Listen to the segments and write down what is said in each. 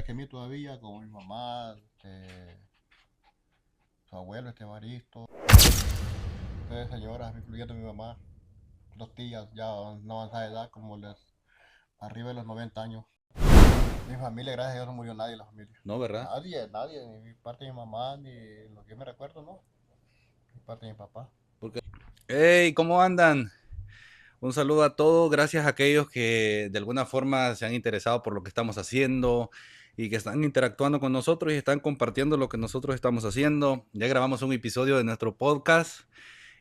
mayores que mí todavía, como mi mamá, su abuelo, Baristo, ustedes señoras, incluyendo mi mamá, dos tías ya no avanzada de edad, como les arriba de los 90 años. Mi familia, gracias a Dios, no murió nadie en la familia. No, ¿verdad? Nadie, ni mi parte de mi mamá, ni lo que yo me recuerdo, no. Mi parte de mi papá. Porque... Hey, ¿cómo andan? Un saludo a todos, gracias a aquellos que de alguna forma se han interesado por lo que estamos haciendo y que están interactuando con nosotros y están compartiendo lo que nosotros estamos haciendo. Ya grabamos un episodio de nuestro podcast.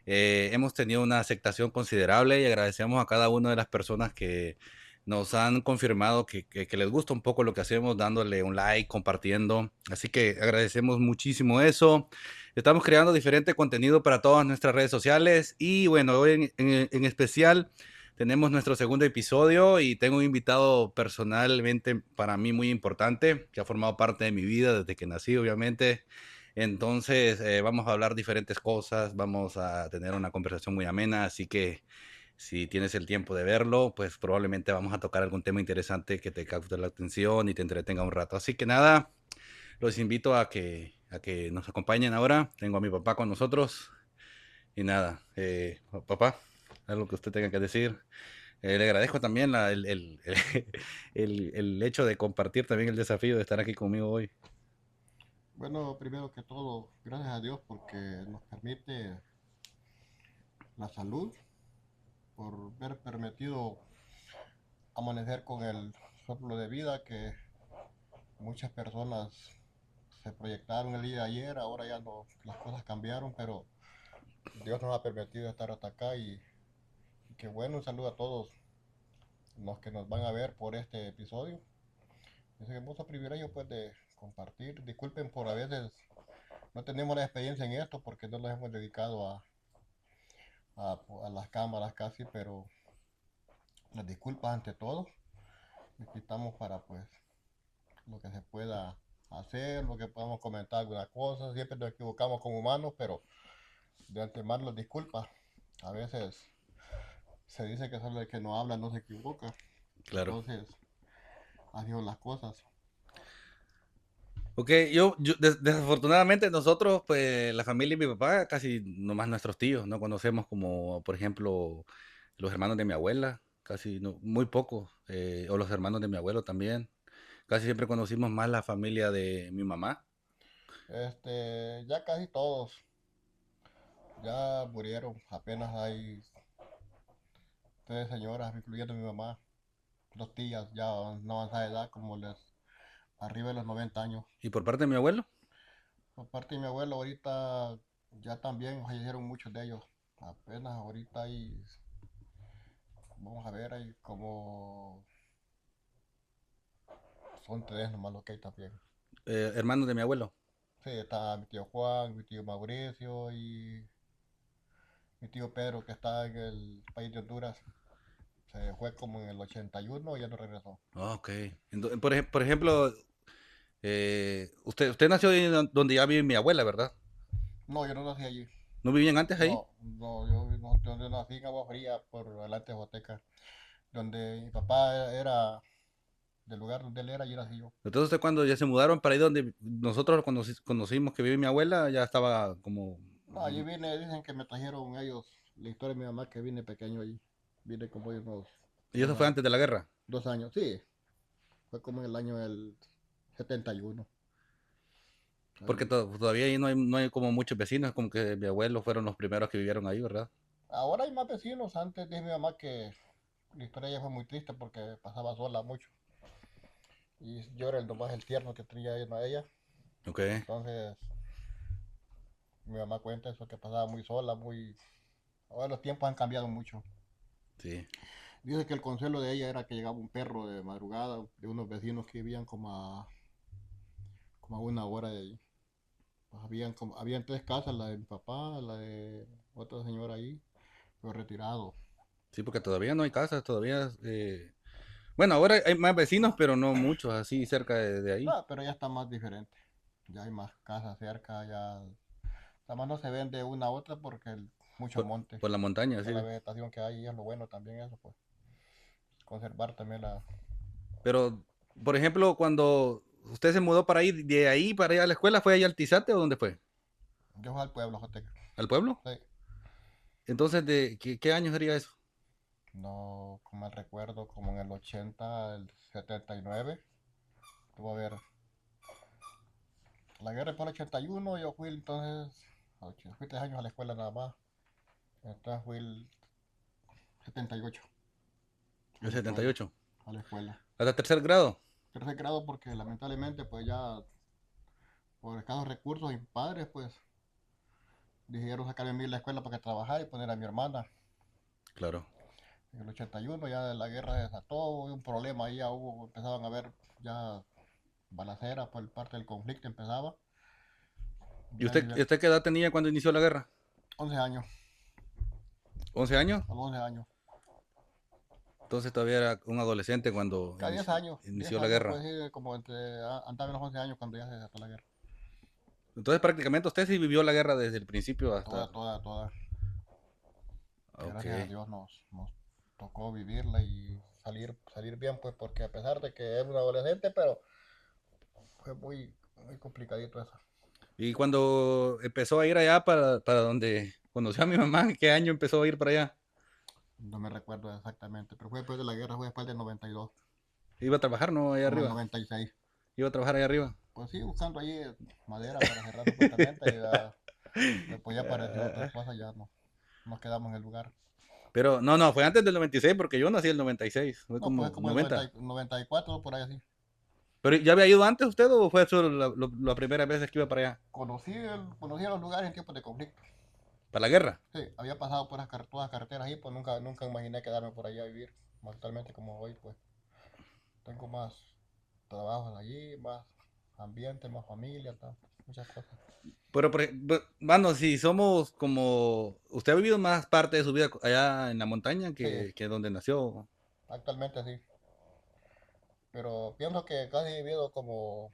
Hemos tenido una aceptación considerable y agradecemos a cada una de las personas que nos han confirmado que les gusta un poco lo que hacemos, dándole un like, compartiendo. Así que agradecemos muchísimo eso. Estamos creando diferente contenido para todas nuestras redes sociales y bueno, hoy en especial tenemos nuestro segundo episodio y tengo un invitado personalmente para mí muy importante que ha formado parte de mi vida desde que nací, obviamente. Entonces, vamos a hablar diferentes cosas, vamos a tener una conversación muy amena, así que si tienes el tiempo de verlo, pues probablemente vamos a tocar algún tema interesante que te capte la atención y te entretenga un rato. Así que nada, los invito a que nos acompañen ahora. Tengo a mi papá con nosotros y nada, papá, algo que usted tenga que decir. Le agradezco también el hecho de compartir también el desafío de estar aquí conmigo hoy. Bueno, primero que todo, gracias a Dios porque nos permite la salud, por haber permitido amanecer con el soplo de vida que muchas personas se proyectaron el día de ayer, ahora ya no, las cosas cambiaron, pero Dios nos ha permitido estar hasta acá y qué bueno, un saludo a todos los que nos van a ver por este episodio. Es un hermoso privilegio pues de compartir. Disculpen por a veces no tenemos la experiencia en esto porque no nos hemos dedicado a las cámaras casi, pero las disculpas ante todo. Aquí estamos para pues lo que se pueda hacer, lo que podamos comentar alguna cosa. Siempre nos equivocamos como humanos, pero de antemano las disculpas. A veces se dice que solo el que no habla no se equivoca. Claro. Entonces, así son las cosas. Ok, desafortunadamente nosotros, pues la familia y mi papá, casi nomás nuestros tíos, no conocemos como, por ejemplo, los hermanos de mi abuela, casi no, muy pocos, o los hermanos de mi abuelo también. Casi siempre conocimos más la familia de mi mamá. Ya casi todos ya murieron. Apenas hay tres señoras, incluyendo mi mamá, dos tías ya no avanzada de edad, como les arriba de los 90 años. Y por parte de mi abuelo, Por parte de mi abuelo, ahorita ya también fallecieron muchos de ellos. Apenas ahorita hay, vamos a ver, hay como, son tres nomás los que hay también. hermanos de mi abuelo. Sí, está mi tío Juan, mi tío Mauricio y mi tío Pedro que está en el país de Honduras. Se fue como en el 81 y ya no regresó. Ah, ok. Por ejemplo, usted nació ahí donde ya vive mi abuela, ¿verdad? No, yo no nací allí. ¿No vivían antes ahí? No, yo nací en Agua Fría por delante de Joteca, donde mi papá era del lugar donde él era, allí nací yo. Entonces usted cuando ya se mudaron para ahí donde nosotros conocimos que vive mi abuela, ya estaba como... No, allí vine, dicen que me trajeron ellos, la historia de mi mamá que vine pequeño allí. Vine como unos Y dos eso fue años. antes de la guerra. 2 años, sí. Fue como en el año del 71. Porque Ahí. todavía ahí no hay como muchos vecinos, como que mi abuelo fueron los primeros que vivieron ahí, ¿verdad? Ahora hay más vecinos. Antes dije mi mamá que la historia de ella fue muy triste porque pasaba sola mucho. Y yo era el nomás el tierno que tenía ella. Ok, Entonces, mi mamá cuenta eso que pasaba muy sola, muy... Ahora los tiempos han cambiado mucho. sí. Dice que el consuelo de ella era que llegaba un perro de madrugada de unos vecinos que vivían como a 1 hora de ahí. Pues habían tres casas, la de mi papá, la de otra señora ahí, pero retirado. Sí, porque todavía no hay casas, todavía... Bueno, ahora hay más vecinos, pero no muchos así cerca de ahí, No, pero ya está más diferente. Ya hay más casas cerca, ya... Además no se ven de una a otra porque mucho por, monte, por la montaña, por sí. la vegetación que hay, y es lo bueno también eso, pues. Conservar también la... Pero, por ejemplo, cuando ¿Usted se mudó para ir de ahí para ir a la escuela? ¿Fue allá al Tizate o dónde fue? Yo fui al pueblo, Joteca. ¿Al pueblo? Sí. Entonces, ¿qué año sería eso? No, como el recuerdo, como en el 80, el 79. Tuvo a ver, la guerra fue el 81, yo fui entonces, fui 3 años a la escuela nada más. Entonces fui el 78 a El la setenta y escuela. ocho. A la escuela. ¿Hasta tercer grado? Tercer grado porque lamentablemente pues ya por escasos recursos mis padres pues decidieron sacarme a mí de la escuela para que trabajara y poner a mi hermana. Claro. En el 81 ya la guerra se desató, hubo un problema ahí, ya hubo, empezaban a haber ya balacera por parte del conflicto empezaba. ¿Y Ya usted qué edad tenía cuando inició la guerra? 11 años, ¿11 años? a los 11 años. Entonces todavía era un adolescente cuando Cada 10 años, 10 inició la años guerra. pues sí, como entre, andaban los 11 años cuando ya se desató la guerra. Entonces prácticamente usted sí vivió la guerra desde el principio hasta... Toda, toda, toda. Ok. Gracias a Dios nos tocó vivirla y salir bien pues porque a pesar de que era un adolescente, pero fue muy, muy complicadito eso. Y cuando empezó a ir allá para donde conoció a mi mamá, ¿en qué año empezó a ir para allá? No me recuerdo exactamente, pero fue después de la guerra, fue después del 92, Iba a trabajar, ¿no? Allá como el arriba. 96. Iba a trabajar allá arriba. Pues sí, buscando allí madera para cerrar supuestamente y después ya apareció otra cosa, ya no, nos quedamos en el lugar. Pero no, fue antes del 96 porque yo nací en el 96. Fue No, pues es como como el 90 90. 94, por ahí así. ¿Pero ya había ido antes usted o fue solo la primera vez que iba para allá? Conocí los lugares en tiempos de conflicto. ¿Para la guerra? Sí, había pasado por todas las carreteras ahí, pues nunca imaginé quedarme por allá a vivir. Actualmente como hoy, pues tengo más trabajos allí, más ambiente, más familia, muchas cosas. Pero, mano, si somos como... Usted ha vivido más parte de su vida allá en la montaña Sí, que donde nació. actualmente sí. Pero pienso que casi he vivido como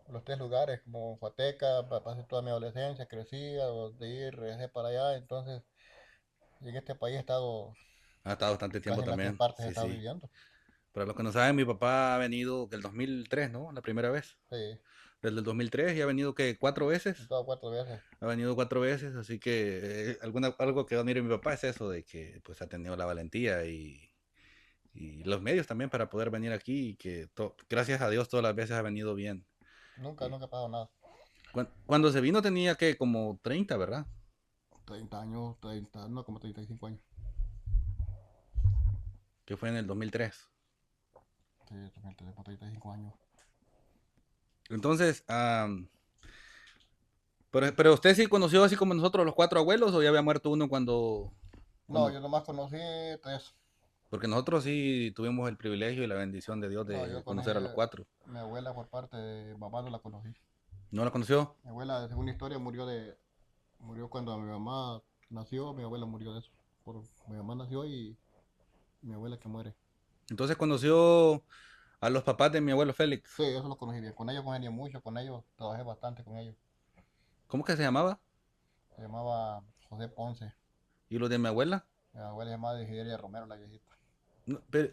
los 3 lugares, como Huateca, pasé toda mi adolescencia, crecí, de ir, regresé para allá, entonces, y en este país he estado, Ha estado bastante casi tiempo en las tres también. partes he Sí, estado sí. viviendo. Para los que no saben, mi papá ha venido del 2003, ¿no? La primera vez. Sí, Desde el 2003 y ha venido que 4 veces. he estado 4 veces. Ha venido 4 veces, así que algo que admiro de mi papá es eso, de que pues ha tenido la valentía y los medios también para poder venir aquí y que gracias a Dios todas las veces ha venido bien. Nunca, Y nunca he pasado nada. cuando se vino tenía que como 30, ¿verdad? 30 años, 30, no, como 35 años. Que fue en el 2003. Sí, tenemos 35 años. Entonces, pero usted sí conoció así como nosotros los 4 abuelos o ya había muerto uno No, cuando, yo nomás conocí 3. porque nosotros sí tuvimos el privilegio y la bendición de Dios No, yo de conocí conocer a los 4. mi abuela por parte de mamá, no la conocí. ¿No la conoció? Mi abuela, según la historia, murió cuando mi mamá nació, mi abuela murió de eso. Mi mamá nació y mi abuela que muere. Entonces conoció a los papás de mi abuelo Félix. Sí, eso lo conocí bien. Con ellos congenié mucho, con ellos trabajé bastante con ellos. ¿Cómo que se llamaba? Se llamaba José Ponce. ¿Y los de mi abuela? Mi abuela se llamaba Desideria Romero, la viejita.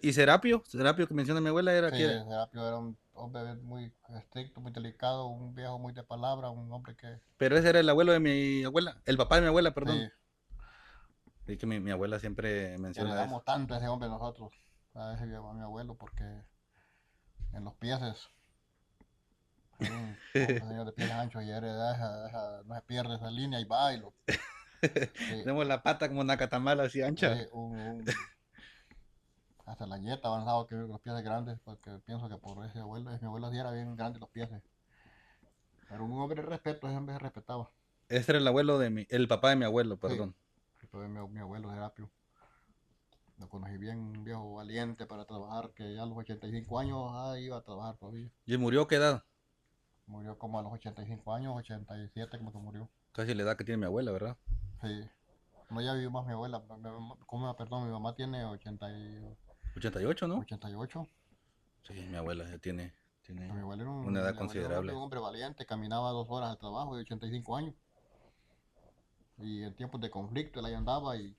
¿Y Serapio? Serapio que menciona mi abuela era Sí, que... Serapio era un hombre muy estricto, muy delicado, un viejo muy de palabra, un hombre que... Pero ese era el abuelo de mi abuela, el papá de mi abuela, perdón. Sí, Y que mi abuela siempre menciona eso. heredamos tanto a ese hombre nosotros, a ese viejo, a mi abuelo, porque en los pies era un hombre, señor de pies anchos y hereda no se pierde esa línea y va y lo... Sí, Tenemos la pata como Nacatamala así ancha. hasta la yeta avanzado que los pies grandes, porque pienso que por mi abuelo sí era bien grande los pies. Pero un hombre de respeto, ese hombre se respetaba. Ese era el abuelo de el papá de mi abuelo, Sí, perdón. entonces mi abuelo Serapio. Lo conocí bien, un viejo valiente para trabajar, que ya a los 85 años iba a trabajar todavía. ¿Y murió qué edad? Murió como a los 85 años, 87 como que murió. Casi la edad que tiene mi abuela, ¿verdad? Sí. No, ya vivió más mi abuela. Perdón, mi mamá tiene 88, ¿no? 88. Sí, mi abuela ya tiene Mi abuelo era una edad mi abuelo era considerable. un hombre valiente, caminaba 2 horas al trabajo de 85 años. Y en tiempos de conflicto él ahí andaba y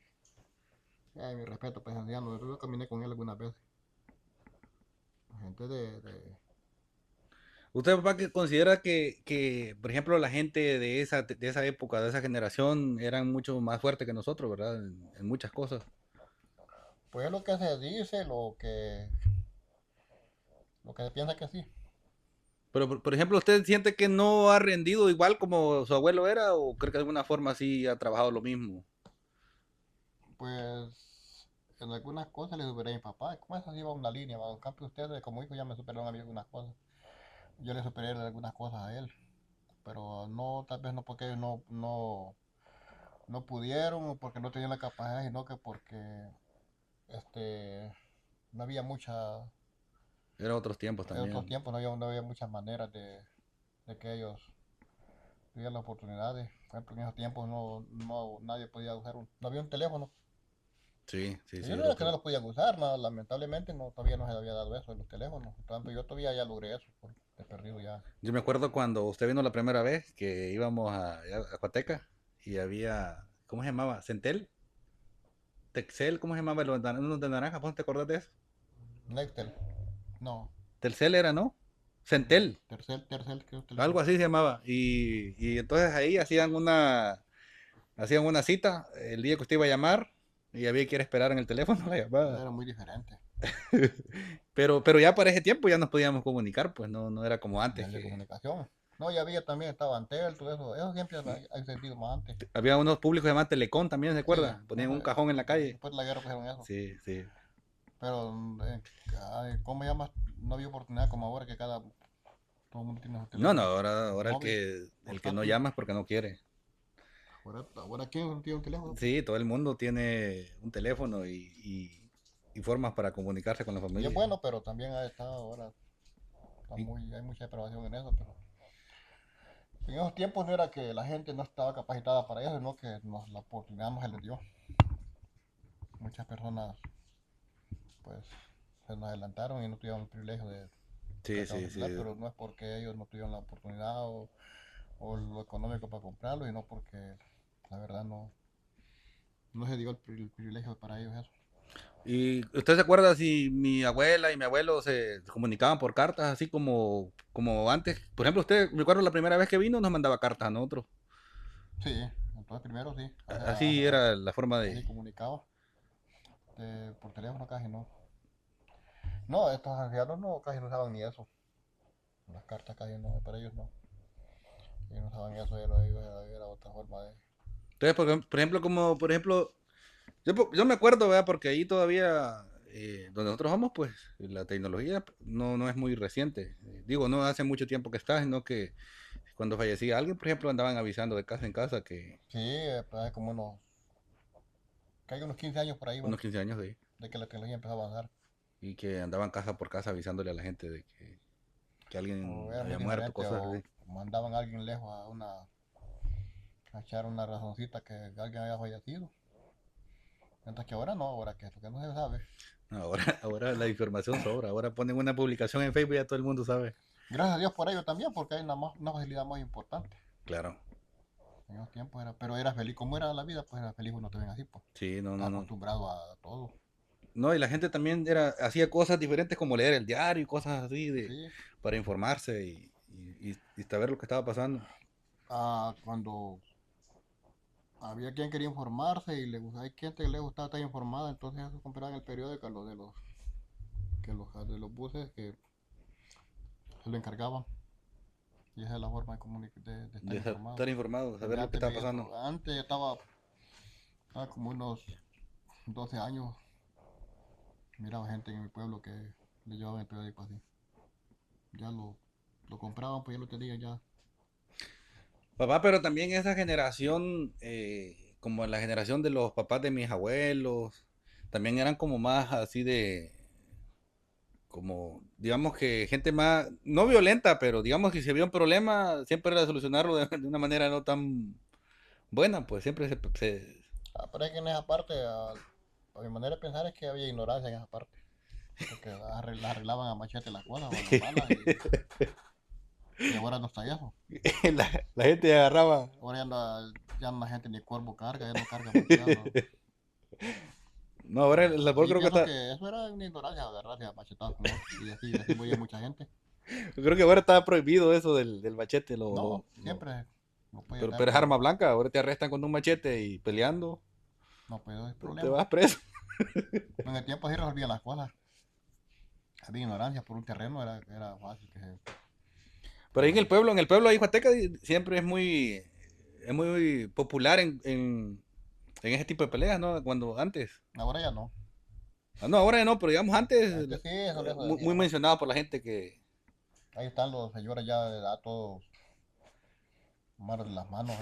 mi respeto, pues anciano. Yo caminé con él algunas veces. Gente ¿Usted, papá, que considera que, por ejemplo, la gente de esa época, de esa generación, eran mucho más fuertes que nosotros, ¿verdad? En muchas cosas. Pues lo que se dice, lo que se piensa que sí. Pero, por ejemplo, ¿usted siente que no ha rendido igual como su abuelo era o cree que de alguna forma sí ha trabajado lo mismo? Pues en algunas cosas le superé a mi papá. ¿Cómo es así va una línea? Va? En cambio ustedes como hijo ya me superaron a mí algunas cosas. Yo le superé algunas cosas a él. Pero no, tal vez no porque ellos no pudieron o porque no tenían la capacidad, sino que porque este, no había Eran otros tiempos en otros también. tiempos no había muchas maneras de que ellos tuvieran las oportunidades. Por ejemplo, en esos tiempos nadie podía usar no había un teléfono. Sí, sí, Yo sí, no era que no lo podían usar, no, lamentablemente todavía no se había dado eso de los teléfonos. Por ejemplo, yo todavía ya logré eso, he perdido ya. Yo me acuerdo cuando usted vino la primera vez que íbamos a Coateca y había, ¿cómo se llamaba? ¿Centel? ¿Texel? ¿Cómo se llamaba? Unos de naranja, ¿vos te acordás de eso? Nextel, no, Telcel era, ¿no? Centel, Tercel, creo que algo teléfono. así se llamaba. Y entonces ahí hacían una cita el día que usted iba a llamar y había que ir a esperar en el teléfono la llamada. Era muy diferente. Pero ya para ese tiempo ya nos podíamos comunicar, pues no era como antes, Nivel de que comunicación. No, ya había también, estaba Antel, todo eso. Eso siempre ha existido más antes. había unos públicos llamados Telecom también, ¿se Sí, acuerda? Ponían un cajón en la calle. después de la guerra pusieron eso. Sí, sí. Pero, ¿cómo llamas? No había oportunidad como ahora que todo el mundo tiene su No, teléfono ahora el móvil, que, el que no portátil. llama es porque no quiere. Ahora ¿quién no tiene un teléfono? Sí, todo el mundo tiene un teléfono y formas para comunicarse con la Y es familia. bueno, pero también ahora Y- hay mucha depravación en eso. Pero en esos tiempos no era que la gente no estaba capacitada para eso, sino que la oportunidad no se les dio. Muchas personas, pues, se nos adelantaron y no tuvieron el privilegio de sí, sacar un sí, celular, sí. pero no es porque ellos no tuvieron la oportunidad o lo económico para comprarlo, sino porque la verdad no se dio el privilegio para ellos eso. ¿Y usted se acuerda si mi abuela y mi abuelo se comunicaban por cartas así como antes? Por ejemplo, usted, me acuerdo la primera vez que vino nos mandaba cartas a nosotros. Sí, entonces primero sí, Así era la forma así de... comunicaba, por teléfono casi no. No, estos ancianos no, casi no usaban ni eso, las cartas casi no, para ellos no, ellos no usaban eso, era otra forma de... Entonces, por ejemplo, yo me acuerdo, ¿verdad? Porque ahí todavía, donde nosotros vamos, pues la tecnología no es muy reciente. Digo, no hace mucho tiempo que está, sino que cuando fallecía alguien, por ejemplo, andaban avisando de casa en casa que Sí, pues hace como que hay unos 15 años por ahí, va, unos 15 años de ahí, de que la tecnología empezó a avanzar. y que andaban casa por casa avisándole a la gente de que O alguien era muy había muerto, diferente, cosas así. o mandaban a alguien lejos a echar una razoncita que alguien había fallecido. Mientras que ahora no, ahora que eso que no se sabe. Ahora, ahora la información sobra, ahora ponen una publicación en Facebook y ya todo el mundo sabe. Gracias a Dios por ello también, porque hay una facilidad más importante. Claro, En esos tiempos pero era feliz, como era la vida, pues era feliz uno también así, pues. sí, no, Estaba no, no. acostumbrado a todo. No, y la gente también hacía cosas diferentes como leer el diario y cosas así Sí, para informarse y saber lo que estaba pasando. cuando había quien quería informarse y hay gente que le gustaba estar informada, entonces eso compraban el periódico a los de los buses que se lo encargaban. Y esa es la forma de estar De informado. estar informado, saber Porque lo que estaba pasando. antes estaba como unos 12 años, miraba gente en mi pueblo que le llevaban el periódico así. Ya lo compraban, pues ya lo tenían ya. Papá, pero también esa generación, como la generación de los papás de mis abuelos, también eran como más así como, digamos que gente más, no violenta, pero digamos que si había un problema, siempre era solucionarlo de una manera no tan buena, pues siempre Pero es que en esa parte, a mi manera de pensar es que había ignorancia en esa parte. Porque la arreglaban a machete las cosas o a las balas y ahora no está eso. la gente agarraba. Ahora ya la gente ni cuervo carga, ya no carga porque ya no. No, ahora el labor Así creo que pienso está. que eso era una ignorancia, agarrarse a machetazos con eso. Y así murió mucha gente. Yo creo que ahora está prohibido eso del machete. No, siempre no puede Pero estar, es arma blanca. Ahora te arrestan con un machete y peleando, no puede haber te problema. vas preso. En el tiempo sí resolvían las cosas. Había ignorancia por un terreno, era fácil que se... Pero ahí en el pueblo ahí Huateca siempre es muy popular en ese tipo de peleas, ¿no? Cuando antes. Ahora ya no. No, ahora ya no, pero digamos antes, Antes sí, eso muy decíamos. mencionado por la gente que... Ahí están los señores ya de edad, todos malos de las manos,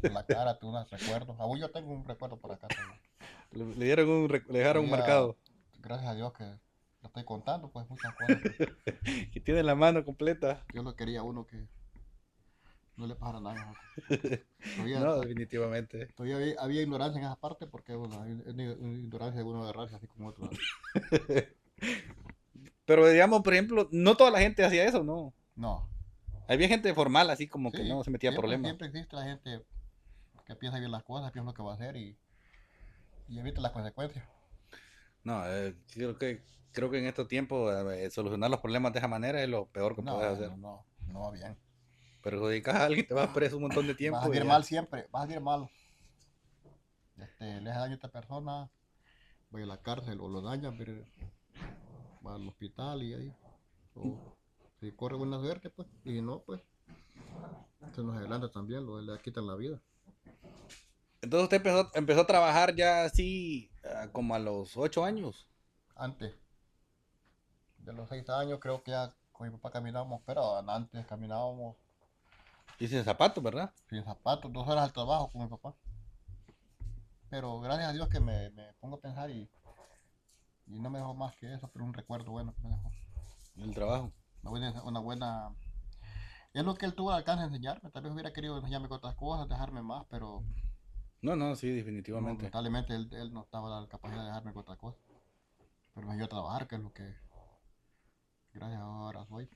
por la cara, tú unos recuerdos. Aún yo tengo un recuerdo por acá también. Le dejaron un Todavía, marcado. gracias a Dios que lo estoy contando, pues muchas cosas, pues. Que tiene la mano completa. Yo lo quería a uno que no le pasara nada. ¿No? Todavía, No, definitivamente. todavía había ignorancia en esa parte porque, bueno, hay ignorancia de uno agarrarse así como otro. Pero digamos, por ejemplo, no toda la gente hacía eso, ¿no? No, Había gente formal, así como que sí, no se metía a problemas. siempre existe la gente que piensa bien las cosas, piensa lo que va a hacer y evita las consecuencias. No, creo que en estos tiempos solucionar los problemas de esa manera es lo peor que puedes hacer. No va bien. Perjudicas a alguien, te vas preso un montón de Vas a tiempo y salir ya. mal siempre, vas a salir mal. Le hace daño a esta persona, vaya a la cárcel o lo daña, pero va al hospital y ahí. O si corre buena suerte, pues, y si no, pues, se nos adelanta también, le quitan la vida. Entonces usted empezó a trabajar ya así como a los 8 años. Antes de los 6 años, creo que ya con mi papá caminábamos, pero antes caminábamos Y sin zapatos, ¿verdad? sin zapatos, 2 horas al trabajo con mi papá. Pero gracias a Dios que me pongo a pensar y no me dejó más que eso, pero un recuerdo bueno que me dejó. El trabajo. Una buena. Es lo que él tuvo al alcance de enseñarme. Tal vez hubiera querido enseñarme con otras cosas, dejarme más, pero No, no, sí, no, definitivamente. lamentablemente él no estaba la capacidad de dejarme con otra cosa. Pero me ayudó a trabajar, que es lo que gracias a ahora soy.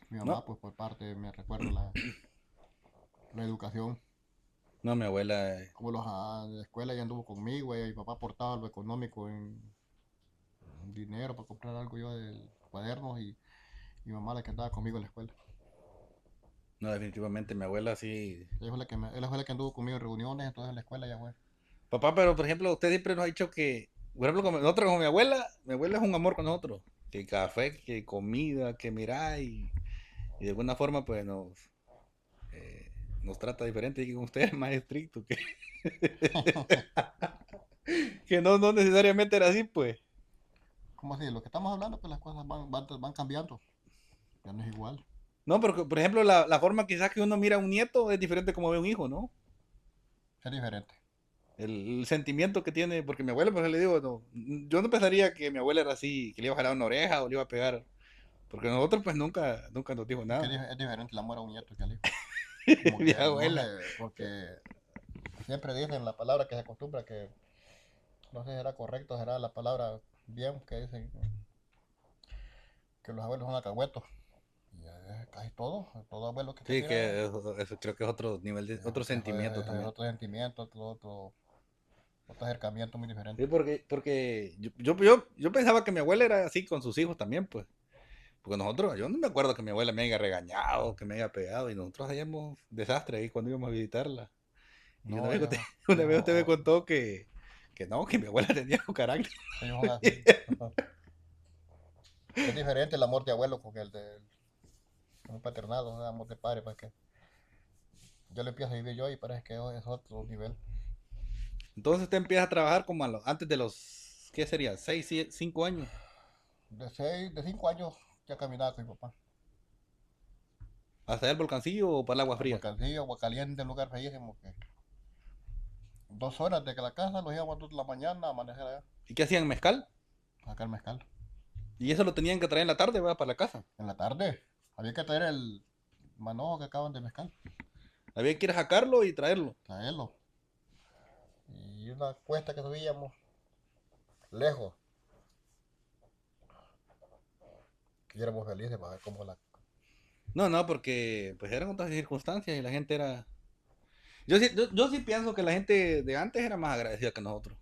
Mi No, mamá, pues por parte, me recuerdo la educación. no, mi abuela. Como en la escuela ella anduvo conmigo, mi papá aportaba lo económico en dinero para comprar algo yo de cuadernos y mi mamá la que andaba conmigo en la escuela. No, definitivamente mi abuela sí. Ella fue la que anduvo conmigo en reuniones, entonces en la escuela ya fue. Papá, pero por ejemplo, usted siempre nos ha dicho que, por ejemplo, nosotros con mi abuela es un amor con nosotros. Que café, que comida, que mira y de alguna forma pues nos trata diferente y que con usted es más estricto, que no necesariamente era así, pues. ¿Cómo así? Lo que estamos hablando, pues las cosas van cambiando. Ya no es igual. No, pero por ejemplo, la forma quizás que uno mira a un nieto es diferente como ve a un hijo, ¿no? Es diferente. El sentimiento que tiene, porque mi abuela, pues le digo, no, yo no pensaría que mi abuela era así, que le iba a jalar una oreja o le iba a pegar, porque nosotros pues nunca nos dijo Es que nada. es diferente el amor a un nieto que al hijo. Como Mi que no sé, abuela. porque siempre dicen la palabra que se acostumbra que no sé si será correcto, será la palabra bien que dicen que los abuelos son alcahuetos. Y casi todo abuelo que te Sí, mira que eso creo que es otro nivel, otro sentimiento es también. otro sentimiento, otro acercamiento muy Sí, diferente. porque yo pensaba que mi abuela era así con sus hijos también, pues. Porque nosotros, yo no me acuerdo que mi abuela me haya regañado, que me haya pegado, y nosotros hacíamos desastre ahí cuando íbamos a visitarla. Y una No, vez una vez usted me contó que no, que mi abuela tenía un carácter. ellos son así. Es diferente el amor de abuelo con el de un paternado, el amor de padre, pues que yo lo empiezo a vivir yo y parece que es otro nivel. Entonces usted empieza a trabajar como antes de los, ¿qué sería? 5 años. De 5 años ya caminaba con mi papá. ¿Hasta allá el volcancillo o para el agua Al fría? volcancillo, agua caliente, un lugar feísimo que 2 horas de que la casa nos íbamos a 2 de la mañana a amanecer allá, ¿Y qué hacían? ¿Mezcal? a sacar mezcal. Y eso lo tenían que traer en la tarde, ¿verdad? Para la casa. En la tarde había que traer el manojo que acaban de mezcal, Había que ir a sacarlo y traerlo. traerlo. Y una cuesta que subíamos lejos. Y éramos felices para ver cómo la... No, no, porque pues eran otras circunstancias y la gente era... yo sí pienso que la gente de antes era más agradecida que nosotros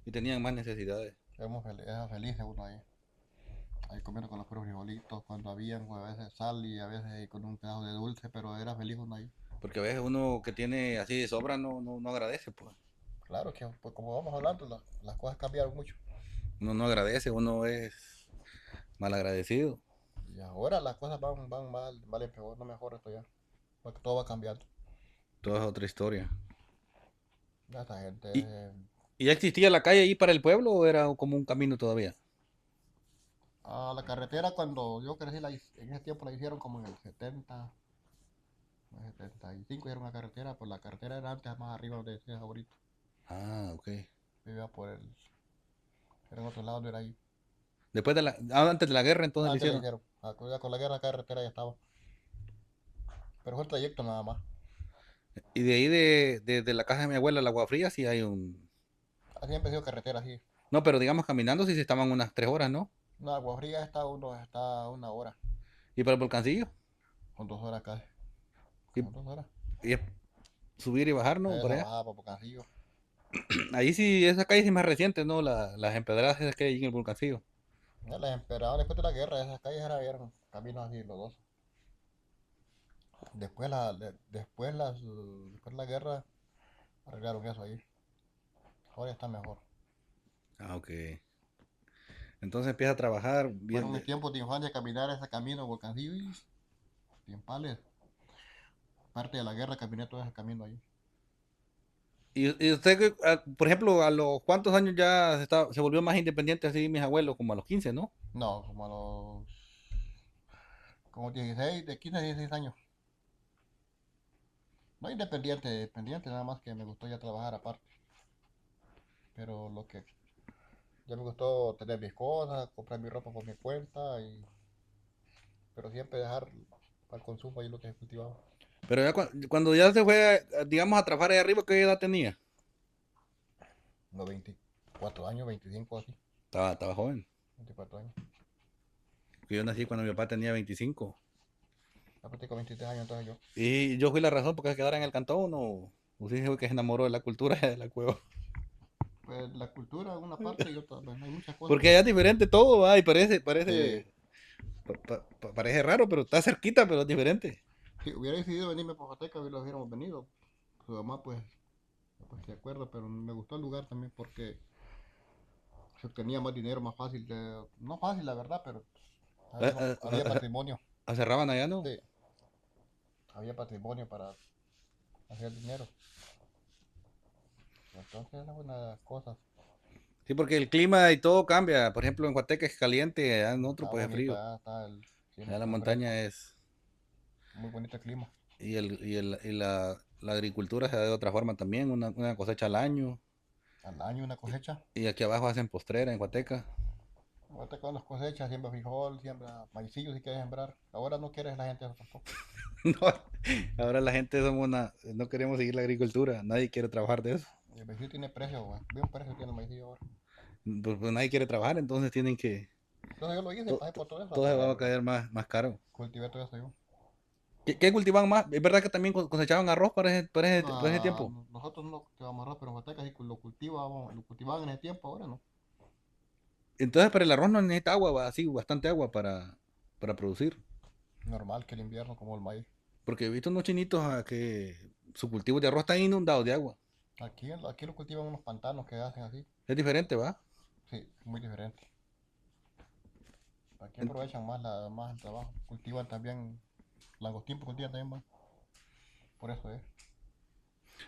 y tenían más necesidades. Éramos felices uno ahí. ahí comiendo con los puros frijolitos, cuando habían, pues, a veces sal y a veces con un pedazo de dulce, pero era feliz uno ahí. Porque a veces uno que tiene así de sobra no agradece, pues. Claro que, pues, como vamos hablando, las cosas cambiaron mucho. Uno no agradece, uno es mal agradecido. Y ahora las cosas van mal, vale peor, no mejor esto ya. Porque todo va cambiando. Toda es otra historia. Ya esta gente, ¿Y, y ya existía la calle ahí para el pueblo o era como un camino todavía? a la carretera cuando yo crecí, en ese tiempo la hicieron como en el 70, en el 75 hicieron una carretera, pues la carretera era antes más arriba donde decías ahorita. Ah, ok. Vivía era en otro lado, no era ahí. Después de antes de la guerra entonces lo Antes la hicieron. hicieron, ya con la guerra la carretera ya estaba. Pero fue el trayecto nada más. Y de ahí de la casa de mi abuela, la Agua Fría, sí hay un... Así empezó carretera, así. No, pero digamos caminando sí se estaban unas 3 horas, ¿no? No, Agua Fría está a 1 hora, Y para el volcancillo. con 2 horas casi. Y, Como 2 horas. y es subir y bajar, ¿no? Por Esa allá. bajada para Bocancillo. Ahí sí, esa calle sí es más reciente, ¿no? Las empedradas esas que hay en el volcancillo. Ya las empedradas después de la guerra, esas calles eran caminos así, los dos. Después de la guerra arreglaron eso ahí. Ahora está mejor. Ah, ok. Entonces empieza a trabajar bien. Fueron mis tiempos de infancia caminar ese camino Volcancillo y tiempales. Parte de la guerra caminé todo ese camino ahí. Y usted, por ejemplo, a los cuántos años ya se volvió más independiente así mis abuelos, como a los 15, ¿no? No, como 16, de 15 a 16 años. No independiente, dependiente, nada más que me gustó ya trabajar aparte. Pero ya me gustó tener mis cosas, comprar mi ropa por mi cuenta, pero siempre dejar para el consumo ahí lo que se cultivaba. Pero ya cuando ya se fue, digamos, a trabajar ahí arriba, ¿qué edad tenía? Unos 24 años, 25 así, Estaba joven. 24 años. Porque yo nací cuando mi papá tenía 25. Ya practico 23 años entonces yo. Y yo fui la razón por qué se quedara en el cantón, o sí fue que se enamoró de la cultura de la cueva. Pues la cultura es una parte y otra, pues, hay muchas cosas Porque que allá es diferente todo, ¿va? Y eh, parece raro, pero está cerquita, pero es diferente. si hubiera decidido venirme por Joteca, hubiéramos venido. Su mamá, pues de acuerdo, pero me gustó el lugar también porque se obtenía más dinero, más fácil. No fácil, la verdad, pero Ah, había patrimonio. Cerraban allá, ¿no? Sí, había patrimonio para hacer dinero. Entonces era una de las cosas. Sí, porque el clima y todo cambia. Por ejemplo, en Huateca es caliente, allá en otro Está pues es bonito, frío. allá está el clima, Allá la está montaña fresco. es... Muy bonito el clima. Y la agricultura se da de otra forma también, una cosecha al año. Al año una cosecha. Y aquí abajo hacen postrera en Huateca. Ahorita con las cosechas, siembra frijol, siembra maicillo si quieres sembrar. Ahora no quieres la gente eso tampoco. No, ahora la gente no queremos seguir la agricultura, nadie quiere trabajar de eso. El maicillo tiene precio, güey. Ve un precio tiene el maicillo ahora. Pues nadie quiere trabajar, entonces tienen que... Entonces yo lo hice, to- pasé por todo eso todo se hasta va a caer más caro. cultivé todo eso yo. ¿Qué cultivan más? ¿Es verdad que también cosechaban arroz para ese tiempo? Nosotros no cultivamos arroz, pero en Huateca sí lo cultivaban en ese tiempo, ahora no. Entonces para el arroz no necesita agua, así bastante agua para producir. Normal que el invierno como el maíz. Porque he visto unos chinitos que su cultivo de arroz está inundado de agua. Aquí lo cultivan unos pantanos que hacen así. Es diferente, ¿va? Sí, muy diferente. Aquí En- aprovechan más el trabajo. Cultivan también, langostín cultivan también más. Por eso es.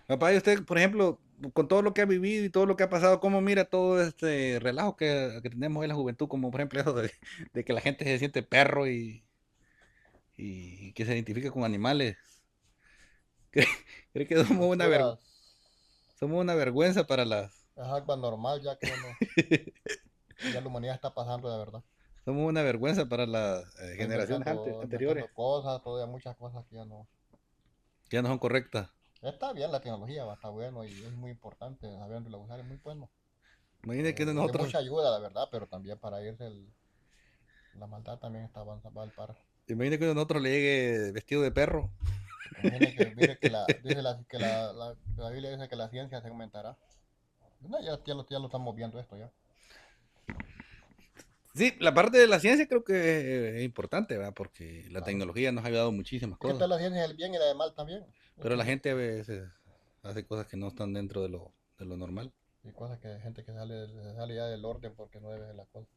Papá, y usted, por ejemplo, con todo lo que ha vivido y todo lo que ha pasado, ¿cómo mira todo este relajo que tenemos en la juventud? Como por ejemplo eso de que la gente se siente perro y que se identifica con animales. ¿Cree, cree que Son puras, somos una vergüenza para es algo normal ya que ya la humanidad está pasando de verdad. somos una vergüenza para las Está generaciones inventando anteriores, cosas, todavía muchas cosas que ya no. que ya no son correctas. Está bien la tecnología, va, está bueno y es muy importante, sabiendo usar es muy bueno. Imagínate que De nosotros, mucha ayuda, la verdad, pero también para irse la maldad también está va al par. imagínate que nosotros le llegue vestido de perro. Imagina que, mire dice la Biblia dice que la ciencia se aumentará. No, ya lo estamos viendo esto ya. Sí, la parte de la ciencia creo que es importante, ¿verdad? Porque la Claro. tecnología nos ha ayudado muchísimas Es que cosas, está la ciencia del bien y la del mal también. pero la Muchas veces. gente a veces hace cosas que no están dentro de lo normal. Y cosas que gente que se sale ya del orden porque no debe ser la cosa.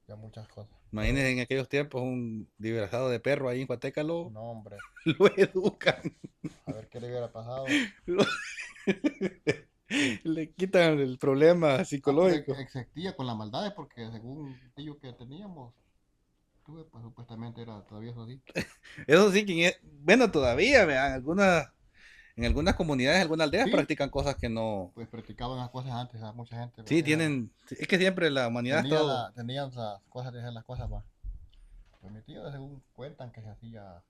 Ya muchas cosas. Imagínense Pero, en aquellos tiempos un disfrazado de perro ahí en Huateca no, hombre. lo educan, A ver qué le hubiera pasado. lo- le quitan el problema Ah, pues psicológico. existía con las maldades porque según ellos que teníamos, tuve, pues supuestamente era todavía eso así. Eso sí, bueno, todavía, vean, en algunas comunidades, algunas aldeas Sí, practican cosas que no. pues practicaban las cosas antes a mucha gente. Sí, es que siempre la humanidad ha estado. Tenían las cosas de hacer las cosas más. Pues mi tío, según cuentan, que se hacía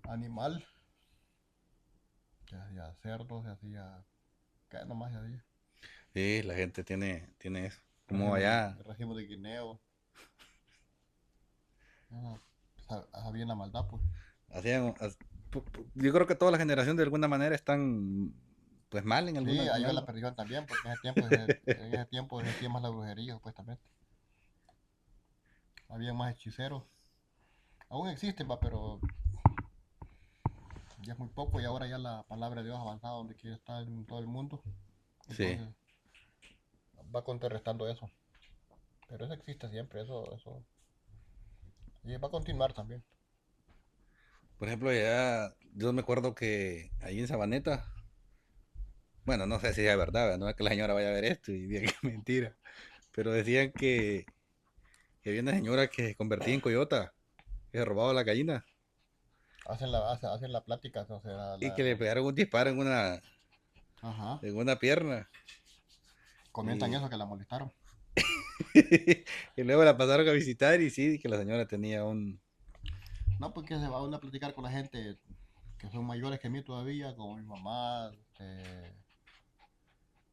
animal, se hacía cerdo, se hacía. ¿Qué nomás se hacía? Sí, la gente tiene eso. Como allá, Racimo de guineo. Ah, sabían la maldad, pues. hacían. Yo creo que toda la generación de alguna manera están pues mal Sí, en ahí va la algo. perdición también, porque en ese tiempo se hacía más la brujería, supuestamente. Había más hechiceros. Aún existen, va, pero ya es muy poco y ahora ya la palabra de Dios ha avanzado donde quiere estar en todo el mundo. Sí. Entonces va contrarrestando eso. Pero eso existe siempre, eso. Y va a continuar también. Por ejemplo, ya yo me acuerdo que ahí en Sabaneta, bueno, no sé si es verdad, ¿verdad? No es que la señora vaya a ver esto y diga que es mentira, pero decían que había una señora que se convertía en coyota, que se robaba la gallina Hacen la plática, o sea, y que le pegaron un disparo ajá. en una pierna. Comentan Y, eso que la molestaron. y luego la pasaron a visitar y sí, que la señora tenía un. No, porque se va uno a platicar con la gente que son mayores que mí todavía, como mi mamá,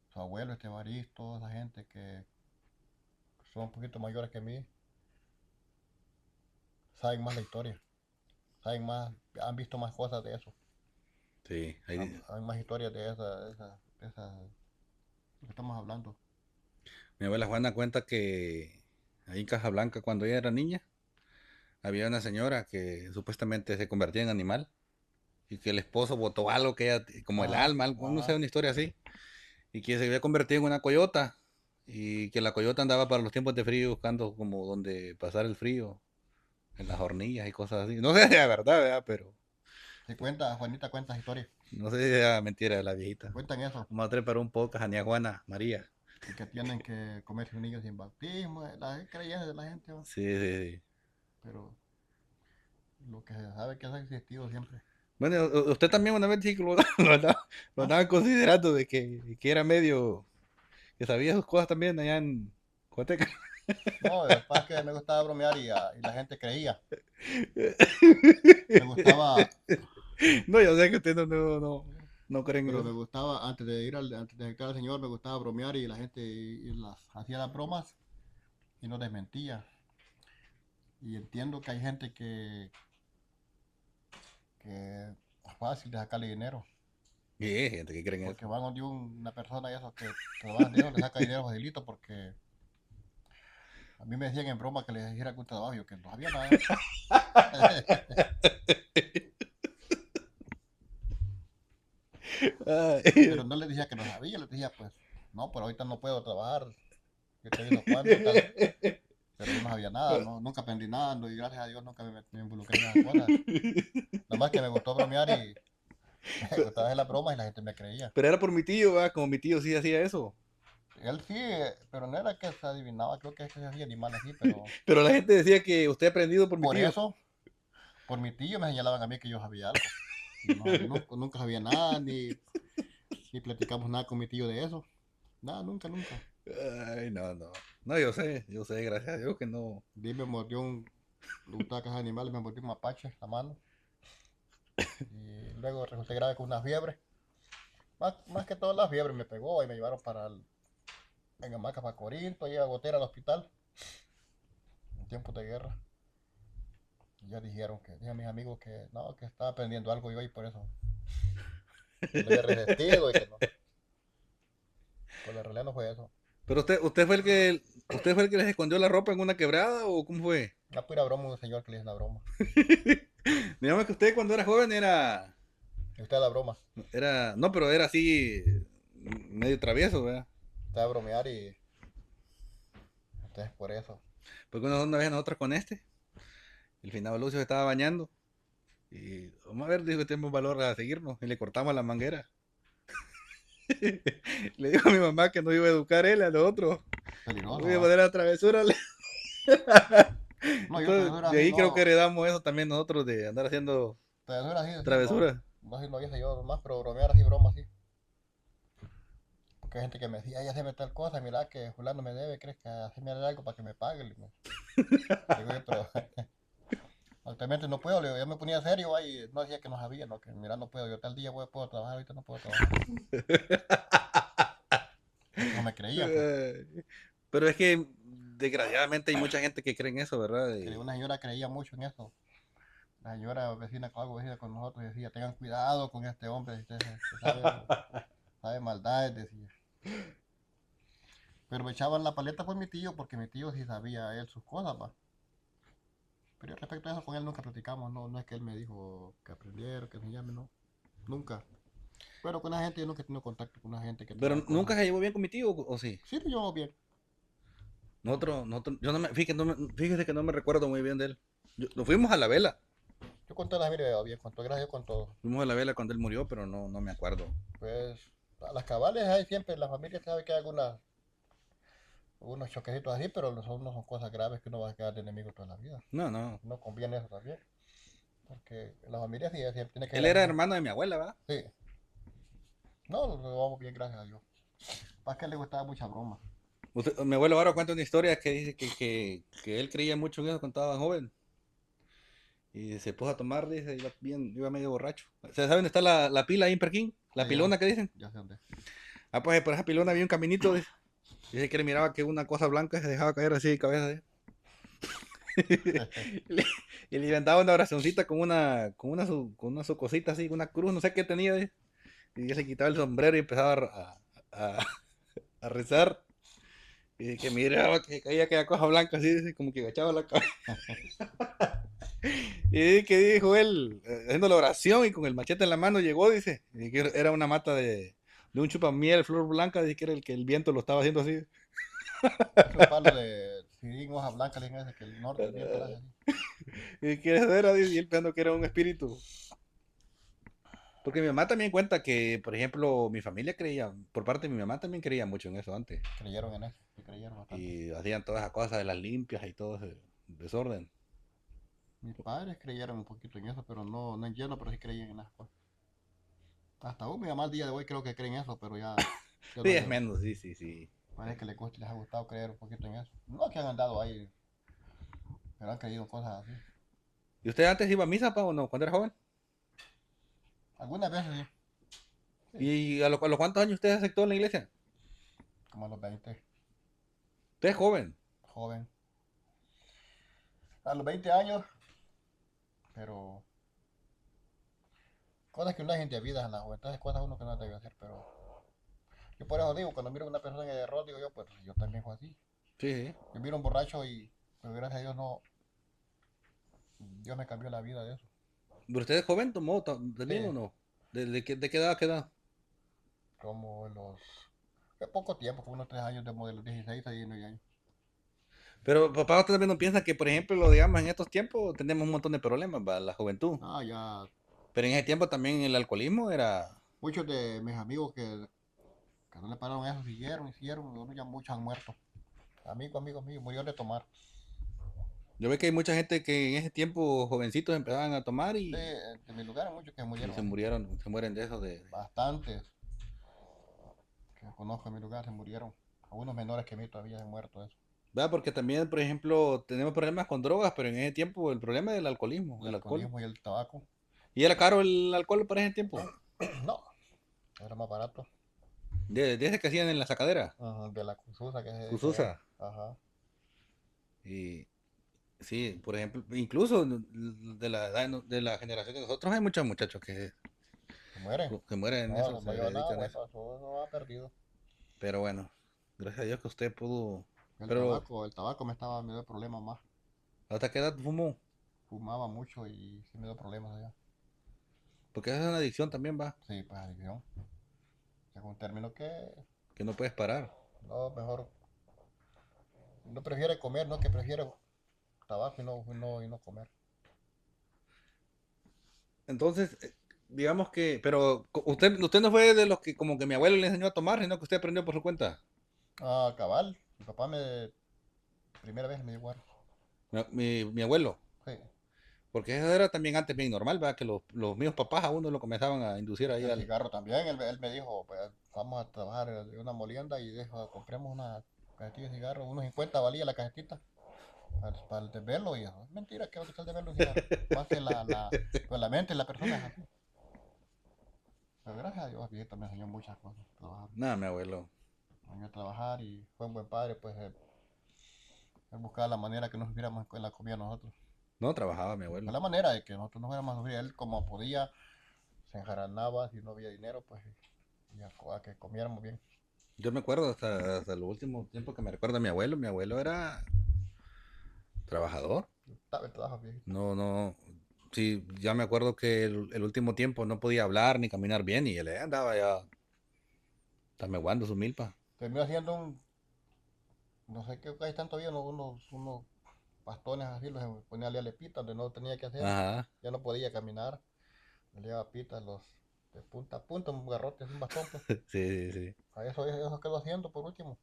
su abuelo, Baristo, esa gente que son un poquito mayores que mí, saben más la historia, saben más, han visto más cosas de eso, Sí, hay más historias de esa, lo que estamos hablando. mi abuela Juana cuenta que ahí en Casablanca, cuando ella era niña, había una señora que supuestamente se convertía en animal y que el esposo botó algo que ella, como el Ajá, alma, algo, no sé, ajá. una historia así, y que se había convertido en una coyota y que la coyota andaba para los tiempos de frío buscando como donde pasar el frío, en las hornillas y cosas así. No sé si es verdad, ¿verdad? Pero Si cuenta, Juanita cuenta historias, no sé si era mentira de la viejita. cuentan eso, Vamos a preparar un podcast a Nia Juana María. y que tienen que comerse un niño sin bautismo, las creencias de la gente, ¿va? Sí, sí, sí. Pero lo que se sabe que ha existido siempre. Bueno, usted también una vez dijo que lo ¿Ah? andaban considerando de que era medio, que sabía sus cosas también allá en Coateca. No, lo que pasa es que me gustaba bromear y la gente creía. Me gustaba, No, yo sé que usted no creen en pero me eso. gustaba, antes de acercar al Señor, me gustaba bromear y la gente y las hacía las bromas y no desmentía. Y entiendo que hay gente que es fácil de sacarle dinero, Y hay gente que cree en porque eso. van donde una persona y eso que trabajan de eso, le saca dinero facilito, porque a mí me decían en broma que les dijera que un trabajo, yo que no sabía nada. Pero Ay. no les decía que no sabía, les decía pues, no, pero ahorita no puedo trabajar, que estoy viendo cuánto y tal. Pero yo no sabía nada, no, nunca aprendí nada, no, y gracias a Dios nunca me involucré en esas cosas. Nada más que me gustó bromear y me gustaba hacer las bromas y la gente me creía. Pero era por mi tío, ¿va? Como mi tío sí hacía eso. Él sí, pero no era que se adivinaba, creo que es que se hacía animal así, pero Pero la gente decía que usted ha aprendido por mi por tío. eso, por mi tío me señalaban a mí que yo sabía algo. Y no, nunca sabía nada, ni platicamos nada con mi tío de eso. Nada, nunca, nunca. Ay, no, no. No, yo sé, gracias a Dios que no. Y me mordió le gustaba cazar animales, me mordió un mapache la mano. Y luego resulté grave con una fiebre. Más que todo la fiebre me pegó y me llevaron en hamaca para Corinto, y a Gotera al hospital en tiempos de guerra. Y ya dijeron dije a mis amigos que no, que estaba aprendiendo algo yo y por eso, que no había resistido y que no. Pues la realidad no fue eso. Pero usted fue el que les escondió la ropa en una quebrada o cómo fue? La pura broma, un señor que le hizo una broma. Digamos que usted cuando era joven Y usted la broma. no, pero era así medio travieso, ¿verdad? Usted va a bromear y entonces por eso. Porque una vez nosotros con el finado Lucio se estaba bañando y vamos a ver, dijo que tenemos valor a seguirnos y le cortamos la manguera. Le dijo a mi mamá que no iba a educar él a los otros. Peligroso, Voy a ¿va? poner la travesura. No, yo Entonces, travesura de así ahí creo que no. heredamos eso también nosotros de andar haciendo Travesura así, sí, no. travesuras. No, así no hice yo más, pero bromear así, broma así. Porque hay gente que me decía, ay, haceme tal cosa, mira que fulano me debe, ¿crees que haceme algo para que me pague? Le digo yo, pero actualmente no puedo, le digo, yo me ponía serio ahí, no decía que no sabía, no, que mira, no puedo, yo tal día puedo trabajar, ahorita no puedo trabajar. Porque no me creían, pues. Pero es que desgraciadamente hay mucha gente que cree en eso, ¿verdad? Que una señora creía mucho en eso. La señora vecina, algo vecina con nosotros, decía, tengan cuidado con este hombre, usted sabe maldades, decía. Pero me echaban la paleta por mi tío, porque mi tío sí sabía él sus cosas, va. Pero respecto a eso con él nunca platicamos, no, no es que él me dijo que aprendiera, que se llame, no, nunca. Pero con la gente yo nunca he tenido contacto con una gente que Pero trabaja nunca cosas. se llevó bien con mi tío, ¿o sí? Sí, lo llevamos bien. Yo no me, fíjese que no me recuerdo muy bien de él. Nos fuimos a la vela. Yo con toda la familia bien, con todo, gracias a Dios, con todo. Fuimos a la vela cuando él murió, pero no me acuerdo. Pues a las cabales hay siempre, la familia sabe que hay algunos choquecitos así, pero no son cosas graves que uno va a quedar de enemigo toda la vida. No, no. No conviene eso también. Porque la familia sí siempre tiene que ser Él la era misma. hermano de mi abuela, ¿va? Sí. No, lo llevamos bien, gracias a Dios. Para que le gustaba mucha broma. Mi abuelo ahora cuenta una historia que dice que él creía mucho en eso cuando estaba joven. Y se puso a tomar, dice, iba medio borracho. ¿Se sabe dónde está la pila ahí en Perquín? La Sí, ya, pilona que dicen. ya sé dónde. Ah, pues por esa pilona había un caminito. Dice que le miraba que una cosa blanca se dejaba caer así de cabeza. y, le, y le inventaba una oracioncita con una su cosita así, una cruz, no sé qué tenía. Y ya se quitaba el sombrero y empezaba a rezar. Y que miraba que caía aquella cosa blanca así, dice, como que agachaba la cabeza. Y que dijo él, haciendo la oración y con el machete en la mano llegó, dice, y que era una mata de un chupamiel, flor blanca, dice que era el que el viento lo estaba haciendo así. Es un palo de sirín, hoja blanca, le dicen ese, que el norte, el viento lo hace así. Y que eso era, dice, y él pensando que era un espíritu. Porque mi mamá también cuenta que, por ejemplo, mi familia creía, por parte de mi mamá también creía mucho en eso antes. Creyeron en eso, sí creyeron bastante. Y hacían todas esas cosas de las limpias y todo ese desorden. Mis padres creyeron un poquito en eso, pero no, no en lleno, pero sí creían en las cosas. Hasta aún mi mamá al día de hoy creo que creen eso, pero ya Sí, no es le, menos, sí, sí, sí. parece que les ha gustado creer un poquito en eso. No que han andado ahí, pero han creído en cosas así. ¿Y usted antes iba a misa, pa, o no, cuando era joven? Algunas veces sí, sí, ¿Y a los cuántos años usted aceptó en la iglesia? como a los 20, Usted es joven. joven. A los 20 años, pero cosas que una gente vida en la juventud, es cosas uno que no debe hacer, pero yo por eso digo, cuando miro a una persona en el error, digo yo, pues yo también fui así. Sí, sí. Yo miro a un borracho y, pues gracias a Dios no, Dios me cambió la vida de eso. ¿Pero usted es joven? ¿Tomó Sí, también o no? ¿De qué edad a qué edad? como en los, fue poco tiempo, fue unos 3 años de los 16 a 19 años. Pero papá, usted también no piensa que, por ejemplo, lo digamos, en estos tiempos tenemos un montón de problemas, va, la juventud. Ah, ya, Pero en ese tiempo también el alcoholismo era... muchos de mis amigos que no le pararon eso, siguieron, unos ya muchos han muerto. Amigos míos, murieron de tomar. Yo veo que hay mucha gente que en ese tiempo jovencitos empezaban a tomar Sí, y, de mi lugar hay muchos que y murieron se así. murieron, se mueren de eso Bastantes que conozco en mi lugar se murieron. Algunos menores que a mí todavía se han muerto de eso. ¿verdad? Porque también, por ejemplo, tenemos problemas con drogas, pero en ese tiempo el problema es el alcoholismo, El el alcohol. alcoholismo y el tabaco. Y era caro el alcohol para ese tiempo. No, era más barato. De ese que hacían en la sacadera, Ajá, de la Cususa que se dice allá. Cususa. Ajá. Y sí, por ejemplo, incluso de la generación de nosotros hay muchos muchachos Se mueren. que mueren en No, eso, no se lleva nada, dedican a güey, eso. eso va perdido. Pero bueno. Gracias a Dios que usted pudo. El Pero, tabaco, me dio problemas más. ¿hasta qué edad fumó? Fumaba mucho y sí me dio problemas allá. Porque esa es una adicción también, va. Sí, pues adicción. Es un término que Que no puedes parar. no, mejor, no prefiere comer, no que prefiere tabaco y no comer. Entonces, digamos que. Pero, usted no fue de los que, como que mi abuelo le enseñó a tomar, sino que usted aprendió por su cuenta. Ah, cabal, mi papá primera vez me dio guaro. Mi abuelo. Sí, Porque eso era también antes bien normal, ¿verdad? Que los míos papás a uno lo comenzaban a inducir ahí el al. cigarro también, él me dijo, pues vamos a trabajar en una molienda y compremos una cajetilla de cigarro, unos 50 valía la cajetita para el desvelo y es mentira que va a quitar el desvelo un cigarro. Más que pues, la mente de la persona es así. Pero gracias a Dios, viejito me enseñó muchas cosas, trabajar. Nada, mi abuelo. Me enseñó a trabajar y fue un buen padre, pues él buscaba la manera que nos hubiéramos en la comida nosotros. No trabajaba mi Buscaba abuelo. la manera de que nosotros no fuéramos a sufrir. Él como podía, se enjaranaba si no había dinero, pues y a que comiéramos bien. Yo me acuerdo hasta el último tiempo que me recuerda a mi abuelo. Mi abuelo era trabajador. Estaba el trabajo viejito. No, no. Sí, ya me acuerdo que el último tiempo no podía hablar ni caminar bien y él andaba ya tameguando su milpa. Terminó haciendo no sé qué hay tanto bien, unos bastones así, los ponía a liarle pitas donde no tenía que hacer. Ajá. Ya no podía caminar, le liaba pitas de punta a punta, un garrote, un bastón, pues. Sí, sí, sí. A eso quedó haciendo por último.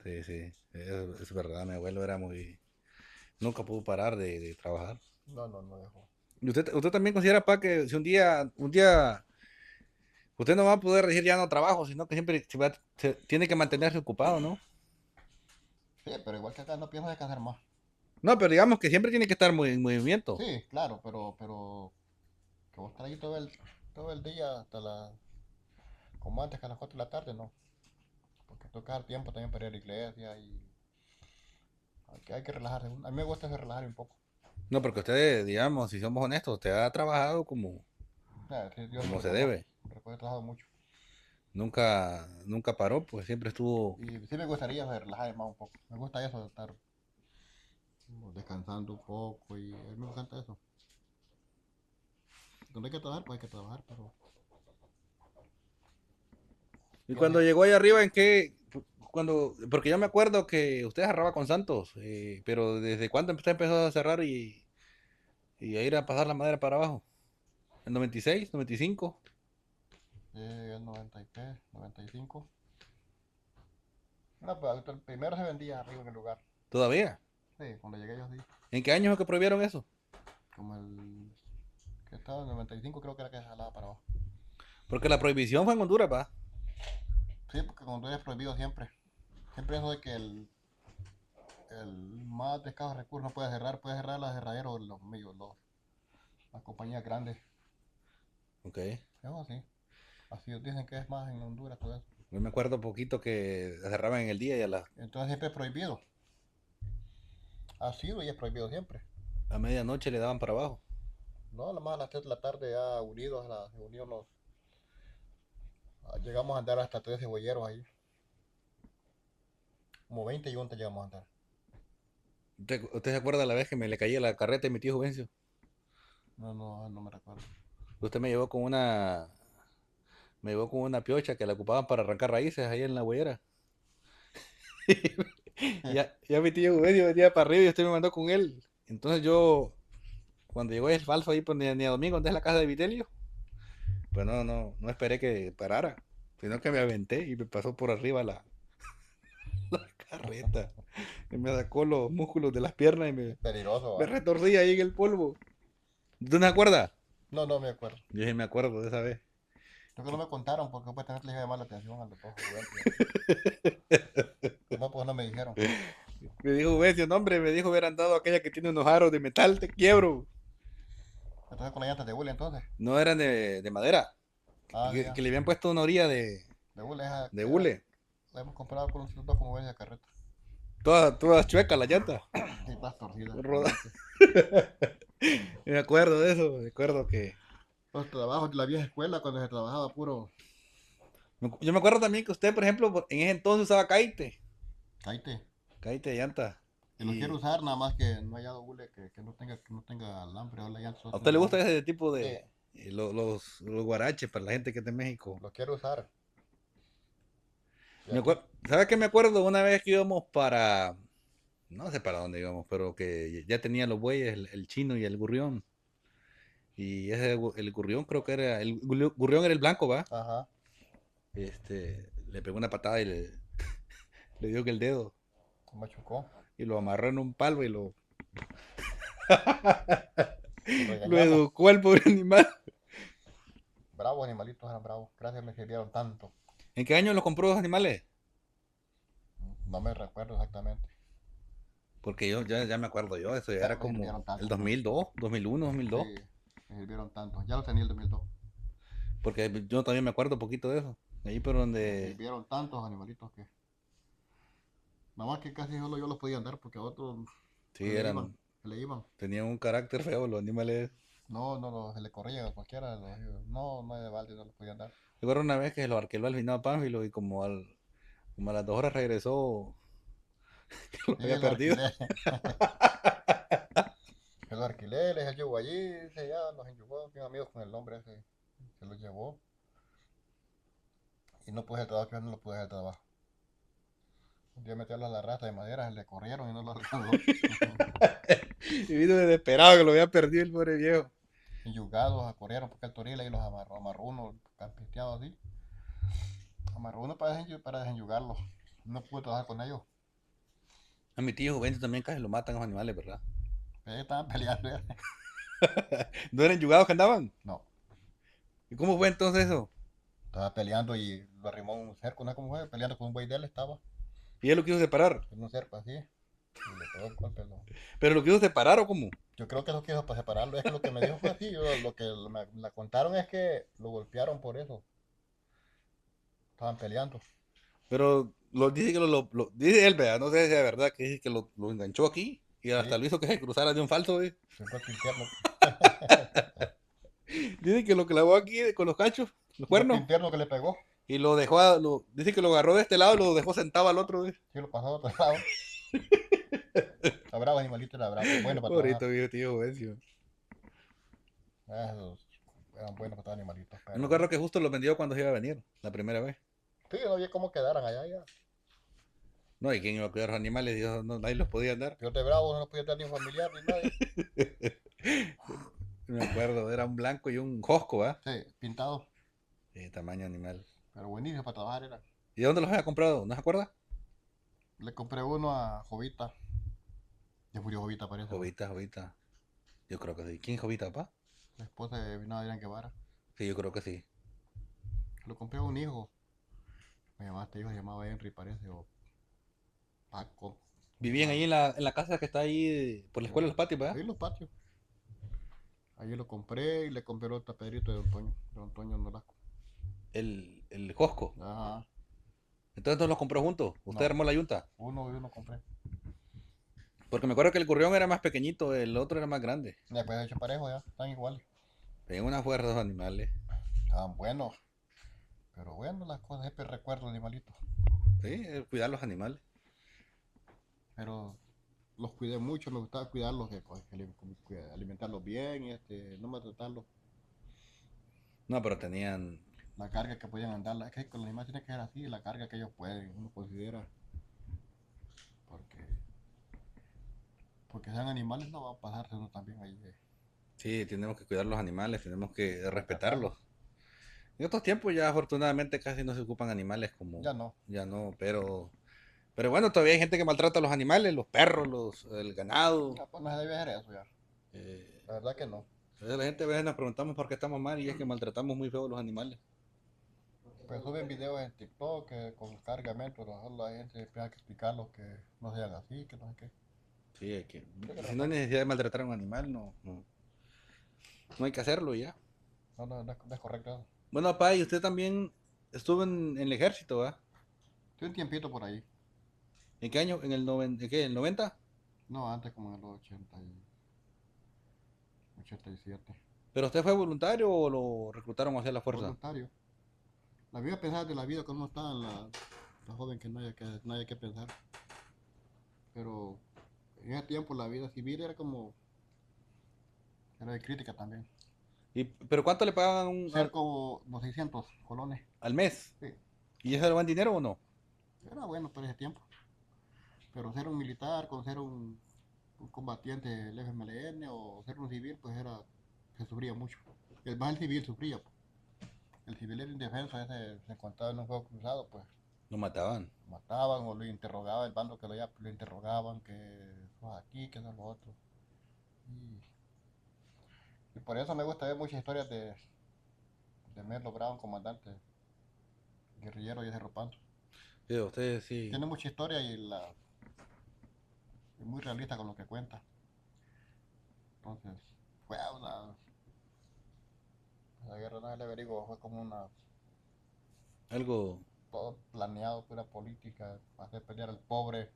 Sí, sí. Es verdad, mi abuelo era muy. Nunca pudo parar de trabajar. No dejó. ¿Y usted también considera, pa, que si un día, usted no va a poder decir ya no trabajo, sino que siempre tiene que mantenerse ocupado, ¿no? Sí, pero igual que acá no pienso descansar más. No, pero digamos que siempre tiene que estar en movimiento. Sí, claro, pero que vos estar ahí todo el día como antes que a las 4 de la tarde, no. Porque toca dar tiempo también para ir a la iglesia y hay que relajarse. A mí me gusta relajar un poco. No, porque usted, digamos, si somos honestos, usted ha trabajado Sí, Dios me como lo se perdone. debe. Después he trabajado mucho. Nunca paró, pues siempre estuvo. Y sí me gustaría relajar más un poco. Me gusta eso de estar descansando un poco y a mí me encanta eso. Donde hay que trabajar, pues hay que trabajar, pero Y pienso cuando llegó ahí arriba, ¿en qué? Porque yo me acuerdo que usted cerraba con Santos, pero ¿desde cuándo usted empezó a cerrar y a ir a pasar la madera para abajo? ¿En 96, 95? el 90 y qué, 95. No, pues el primero se vendía arriba en el lugar. ¿Todavía? Sí, cuando llegué yo sí. ¿En qué años es que prohibieron eso? Como que estaba en el 95 creo que era que se jalaba para abajo. Porque la prohibición fue en Honduras, pa. Sí, porque cuando es prohibido siempre. Siempre eso de que el más de escasos recursos no puede cerrar los herraderos, las compañías grandes. Ok. Eso sí. Así dicen que es más en Honduras todo eso. Yo me acuerdo poquito que cerraban en el día y Entonces siempre es prohibido. Ha sido y es prohibido siempre. a medianoche le daban para abajo. No, nada más a las 3 de la tarde ya llegamos a andar hasta 13 cebolleros ahí. Como 20 yuntas llegamos a andar. ¿Usted se acuerda la vez que me le caía la carreta y mi tío Juvencio? No me recuerdo. Usted me llevó con una piocha que la ocupaban para arrancar raíces ahí en la huellera. Ya mi tío Juvencio venía para arriba y usted me mandó con él. Entonces yo, cuando llegó el falso ahí, pues ni a domingo, donde es la casa de Vitelio, pues no esperé que parara, sino que me aventé y me pasó por arriba la carreta. Y me sacó los músculos de las piernas y Es peligroso, me ¿va? retorcí ahí en el polvo. ¿Tú no te acuerdas? No me acuerdo. Yo sí me acuerdo de esa vez. Creo que no me contaron porque supuestamente le iba a llamar la atención al doctor Juvencio. No, pues no me dijeron. Me dijo, ves, no, hombre, me dijo, hubieran dado aquella que tiene unos aros de metal, te quiebro. Entonces con las llantas de Bully entonces. No eran de madera, Ah, sí, que ya. le habían puesto una orilla De Bully, esa, de hule. la hemos comprado con nosotros dos como ven esa carreta. Todas chuecas las llantas. Sí, estás torcida. Roda- Me acuerdo de eso, me acuerdo que. Los trabajos de la vieja escuela cuando se trabajaba Yo me acuerdo también que usted, por ejemplo, en ese entonces usaba kite. Caite. Kite de llanta. Que lo quiero Y usar, nada más que no haya doble, que no tenga alambre o la llanta solo a usted tiene le gusta alambre. ese tipo Sí, de los guaraches para la gente que es de México. lo quiero usar. Y Me aquí, acuerdo, ¿sabe qué me acuerdo? Una vez que íbamos para, no sé para dónde íbamos, pero que ya tenía los bueyes, el chino y el gurrión. Y ese, el gurrión creo que era, gurrión era el blanco, ¿va? ajá, Le pegó una patada y le dio que el dedo. se machucó. Y lo amarró en un palo y Lo lo regañamos. educó al pobre animal. Bravos animalitos eran bravos. Gracias, me sirvieron tanto. ¿En qué año lo compró los animales? No me recuerdo exactamente. Porque yo ya me acuerdo yo, eso ya Pero era me como sirvieron el tanto, pues. 2002, 2001, 2002. Sí, me sirvieron tanto. Ya lo tenía el 2002. Porque yo también me acuerdo un poquito de eso. Ahí por Me donde, sirvieron tantos animalitos que. Nada más que casi solo yo los podía andar porque a otros sí, eran, se le iban. tenían un carácter feo los animales. No, no, se le corría a cualquiera. No, no de balde, no los podía andar. Recuerdo una vez que lo alquiló al final Pánfilo y como a las 2 horas regresó, que lo Sí, había lo perdido. alquilé. Que lo alquilé, les llevo allí, se ya los enchufó, tengo amigos con el nombre ese, se los llevó. Y no pude el trabajo, que yo no lo pude el trabajo. Un día metió a la rata de madera, se le corrieron y no lo alcanzó. Y vino desesperado que lo había perdido el pobre viejo. Enyugados, corrieron porque el toril ahí los amarró uno, campisteado así. Amarró uno para desenyugarlos. No pude trabajar con ellos. A mi tío Juventus también casi lo matan los animales, ¿verdad? Ellos estaban peleando. ¿No eran yugados que andaban? No, ¿Y cómo fue entonces eso? estaba peleando y lo arrimó un cerco, no sé cómo fue, peleando con un buey de él estaba. Y él lo quiso separar. En un cerco así. Y le pegó el golpe. ¿Pero lo quiso separar o cómo? Yo creo que lo quiso para separarlo. Es que lo que me dijo fue así. Lo que me contaron es que lo golpearon por eso. Estaban peleando. Pero dice que dice él, vea, no sé si es verdad, que dice que lo enganchó aquí y hasta Sí, lo hizo que se cruzara de un falso, ¿eh? fue un golpe interno. Dice que lo clavó aquí con los cachos, los Un golpe cuernos, interno que le pegó. y lo dejó, dice que lo agarró de este lado y lo dejó sentado al otro, ¿eh? Sí, lo pasó a otro lado. Está bravo, animalito, era bravo. Bueno para trabajar. Pobrecito viejo tío Juvencio. Esos eran buenos para trabajar animalitos. Yo me Pero acuerdo que justo lo vendió cuando se iba a venir, la primera vez. sí, no había cómo quedaran allá. Ya. No, ¿y quién iba a cuidar los animales? Dios, no, nadie los podía andar. Yo de bravo no lo podía dar ni un familiar ni nadie. Me acuerdo, era un blanco y un josco, ¿ah? Sí, pintado. Tamaño animal. Pero buenísimo para trabajar era. ¿Y de dónde los había comprado? ¿No se acuerda? Le compré uno a Jovita. Ya murió Jovita, parece. ¿No? Jovita, Jovita. Yo creo que sí. ¿Quién es Jovita, pa? La esposa de Vino Adrián Guevara. Sí, yo creo que sí. Lo compré a un hijo. Me llamaste hijo, se llamaba Henry, parece. O Paco. No Vivían ahí sabe. en la casa que está ahí por la escuela de los patios, Ahí ¿verdad? en los patios. Ahí lo compré y le compré otro Pedrito de Don Toño. De Don Toño Nolasco. El Josco. Ajá. Entonces todos los compró juntos. Usted No. armó la yunta. Uno y uno compré. Porque me acuerdo que el Currión era más pequeñito, el otro era más grande. Y después de hecho parejo ya. Están iguales. Tenían una fuerza los animales. Estaban buenos. Pero bueno, las cosas siempre recuerdo animalitos. Sí, cuidar los animales. Pero los cuidé mucho. Me gustaba cuidarlos. Alimentarlos bien. Y no maltratarlos. No, pero tenían. La carga que podían andar. Es que con los animales tiene que ser así. La carga que ellos pueden. Uno considera. Porque porque sean animales no va a pasarse uno también ahí de Sí, tenemos que cuidar los animales, tenemos que rescatarlos. respetarlos. En otros tiempos ya afortunadamente casi no se ocupan animales como. Ya no. Ya no, pero bueno, todavía hay gente que maltrata a los animales, los perros, el ganado. Ya, pues no se debe hacer eso ya. Eh, La verdad que no. la gente a veces nos preguntamos por qué estamos mal y es que maltratamos muy feo a los animales. Pues suben videos en TikTok con cargamentos, la gente empieza a explicarlos que no sean así, que no sé qué. Sí, hay que. Sí, que Si no hay razón. necesidad de maltratar a un animal, no hay que hacerlo ya. No, no es correcto eso. Bueno, papá, y usted también estuvo en el ejército, ¿verdad? Estoy un tiempito por ahí. ¿En qué año? ¿En qué? ¿En el 90? No, antes como en los 87. ¿Pero usted fue voluntario o lo reclutaron hacia la fuerza? Voluntario. la vida pensar de la vida cuando uno está en la joven que no haya que pensar. Pero en ese tiempo la vida civil era como, era de crítica también. Pero ¿cuánto le pagaban Ser como los 600 colones. al mes? Sí, ¿Y eso era buen dinero o no? era bueno para ese tiempo. Pero ser un militar, con ser un combatiente del FMLN o ser un civil, pues era, se sufría mucho. Más el civil sufría, pues. El civil era indefenso, ese se encontraba en un fuego cruzado, pues Lo mataban. lo mataban o lo interrogaba, el bando que lo interrogaban, que sos aquí, que sos lo otro. Y, y por eso me gusta ver muchas historias de Merlo Brown, comandante guerrillero y ese Ropanzo. Sí, ustedes sí. Tiene mucha historia y es muy realista con lo que cuenta. Entonces, fue la guerra no le averiguo, fue como Algo. todo planeado, pura política, hacer pelear al pobre,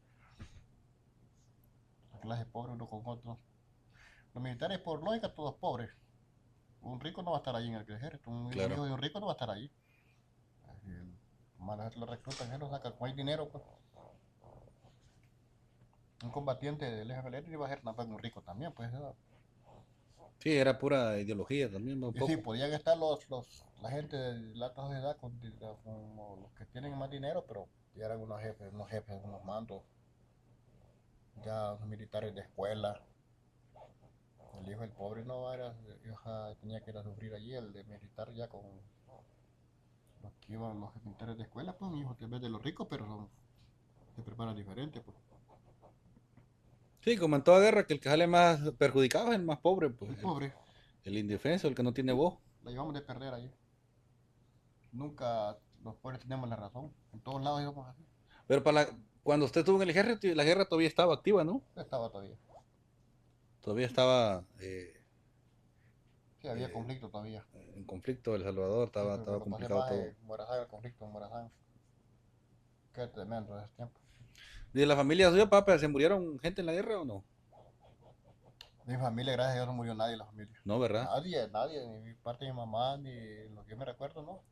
la clase pobre uno con otro. Los militares por lógica todos pobres. Un rico no va a estar ahí en el ejército, un Claro. hijo de un rico no va a estar ahí. Más lo reclutan, él lo sacan, como hay dinero, pues. Un combatiente del FMLN iba a ser tampoco un rico también, pues. Sí, era pura ideología también, un Y sí, poco. podían estar la gente de la alta sociedad como los que tienen más dinero, pero ya eran unos jefes, unos mandos, ya militares de escuela. El hijo del pobre no era, tenía que ir a sufrir allí, el de militar ya con los que iban los militares de escuela, pues mi hijo en vez de los ricos, pero se preparan diferente, pues. Sí, como en toda guerra, que el que sale más perjudicado es el más pobre, pues El pobre, el indefenso, el que no tiene sí, voz. la llevamos de perder allí. Nunca los pobres tenemos la razón. En todos lados íbamos así. Pero cuando usted estuvo en el ejército, la guerra todavía estaba activa, ¿no? Estaba todavía. Todavía estaba Sí, había eh, conflicto todavía. en conflicto El Salvador, Sí, estaba pero lo pasé complicado más todo. en Morazán, el conflicto en Morazán. Qué tremendo ese tiempo. ¿De la familia suya, papá, se murieron gente en la guerra o no? Mi familia, gracias a Dios, no murió nadie en la familia. No, ¿verdad? Nadie, ni mi parte de mi mamá, ni lo que yo me recuerdo, no.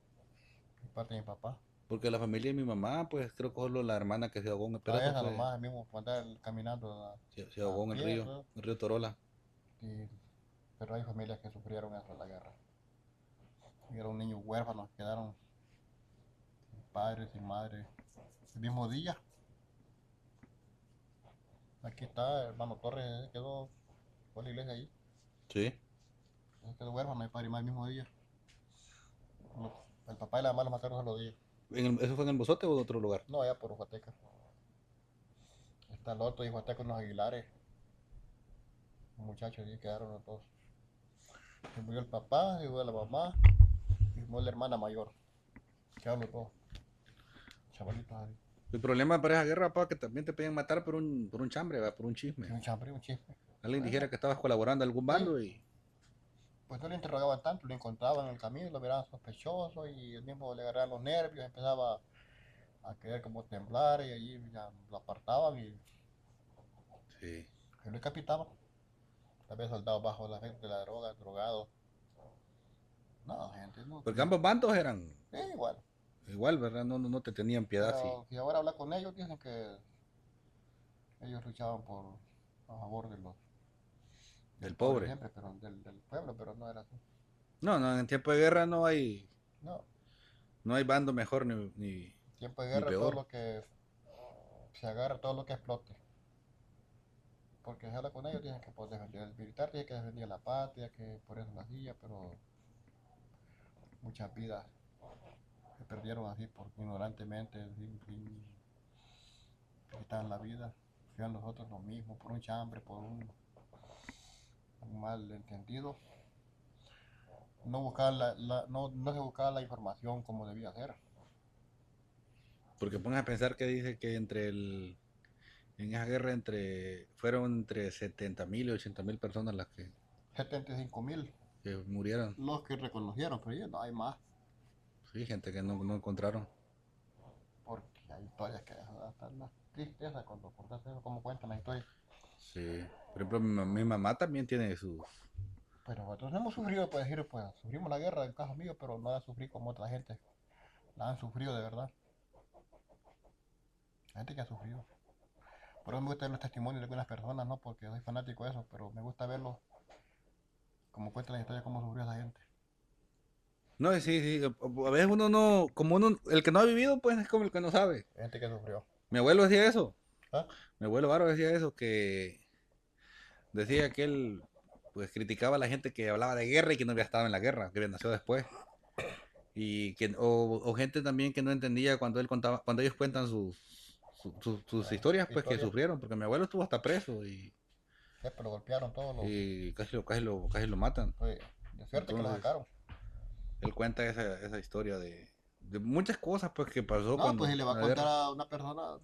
Ni parte de mi papá. Porque la familia de mi mamá, pues creo que solo la hermana que se ahogó pero A eso esa fue, nomás, el mismo, por andar caminando se a ahogó pie, en el río Torola. y- pero hay familias que sufrieron eso en la guerra. Y era un niño huérfano, quedaron sin padre, sin madre. El mismo día, aquí está, hermano Torres, quedó, fue a la iglesia ahí. Sí. Quedó huérfano y padre y madre el mismo día. El papá y la mamá lo mataron solo días. ¿Eso fue en el Bozote o en otro lugar? No, allá por Ujateca. Está el otro y Ujateca unos Aguilares. Los muchachos allí quedaron los dos. Se murió el papá, se murió la mamá y se murió la hermana mayor. Quedaron los dos. Chavalitos ahí. El problema para esa guerra, papá, que también te podían matar por un chambre, ¿va? Por un Sí, chisme. un chambre, un chisme. Alguien dijera Bueno, que estabas colaborando a algún sí, bando y... pues no le interrogaban tanto, lo encontraban en el camino, lo miraban sospechoso y el mismo le agarraban los nervios, empezaba a querer como temblar y allí ya lo apartaban y Sí. lo decapitaban. Tal vez soldados bajo la gente de la droga, drogados. No, gente, no. Porque ambos bandos eran Igual. igual, ¿verdad? No te tenían piedad, sí. Pero si ahora habla con ellos, dicen que ellos luchaban a favor del Del pobre pobre. siempre, pero del pueblo, pero no era así. No, en tiempo de guerra No, no hay bando mejor en tiempo de ni guerra todo peor. lo que se agarra, todo lo que explote. Porque se habla con ellos, dicen que por defender el militar, tiene que defender la patria, que por eso lo hacía, pero muchas vidas se perdieron así, por ignorantemente, sin quitar la vida. Sean los otros lo mismo, por un chambre, por un mal entendido. No, buscaba no se buscaba la información como debía ser. Porque pongas a pensar que dice que en esa guerra fueron entre 70.000 y 80.000 personas las 75.000 que murieron. los que reconocieron, pero ya no hay más, Sí, gente que no encontraron. porque hay historias que hasta la tristeza cuando cortas eso, como cuentan la historia. Sí. Por ejemplo, mi mamá también tiene sus... Pero nosotros hemos sufrido, pues decir, pues sufrimos la guerra en caso mío, pero no la sufrí como otra gente la han sufrido de verdad. Hay gente que ha sufrido. Por eso me gusta ver los testimonios de algunas personas, no porque soy fanático de eso, pero me gusta verlos como cuentan la historia, cómo sufrió esa gente. No, sí, sí, a veces uno no, como uno, el que no ha vivido, pues es como el que no sabe. Hay gente que sufrió. Mi abuelo decía eso, ¿Ah? mi abuelo Varo decía eso, que decía que él, pues criticaba a la gente que hablaba de guerra y que no había estado en la guerra, que nació después. Y que, o gente también que no entendía cuando él contaba, cuando ellos cuentan sus La historias, pues que historia. sufrieron, porque mi abuelo estuvo hasta preso Sí, pero lo golpearon todos los. y casi lo matan. Pues, de suerte que lo Entonces, sacaron. él cuenta esa historia de muchas cosas pues que pasó No, pues cuando si le va en a la contar guerra. a una persona,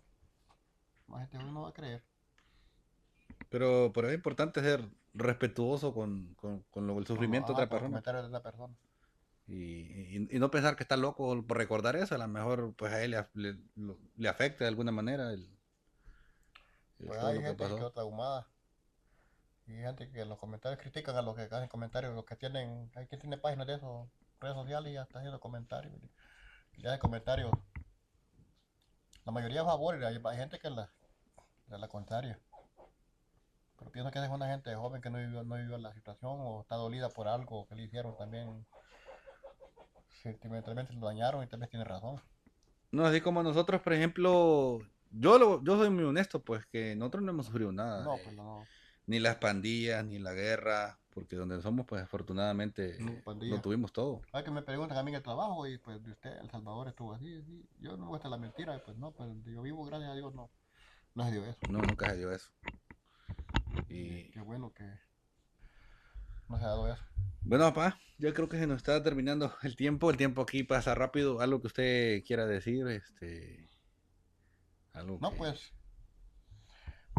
más gente joven no va a creer. Pero es importante ser respetuoso el sufrimiento de otra Con los persona. comentarios de una persona. Y no pensar que está loco por recordar eso, a lo mejor pues a él le afecta de alguna manera Pues todo hay lo que gente que pasó. quedó traumada. Y hay gente que en los comentarios critican a los que hacen comentarios, los que tienen, hay quien tiene páginas de eso, redes sociales y ya está haciendo comentarios. Y le hacen comentarios. La mayoría a favor y hay gente que de la contraria. Pero pienso que es una gente joven que no vivió la situación o está dolida por algo que le hicieron también. Sentimentalmente lo dañaron y tal vez tiene razón. No, así como nosotros, por ejemplo, yo soy muy honesto, pues que nosotros no hemos sufrido nada, No, pues no, ni las pandillas, ni la guerra, porque donde somos, pues afortunadamente no lo pandilla. tuvimos todo. Hay que me preguntan a mí en el trabajo y pues de usted, El Salvador estuvo así, así. Yo no me gusta la mentira, pues no, pues yo vivo, gracias a Dios, no, no se dio eso. No, nunca se dio eso. Y Y qué bueno que no se ha dado eso. bueno, papá, ya creo que se nos está terminando el tiempo aquí pasa rápido, algo que usted quiera decir, algo No, que, pues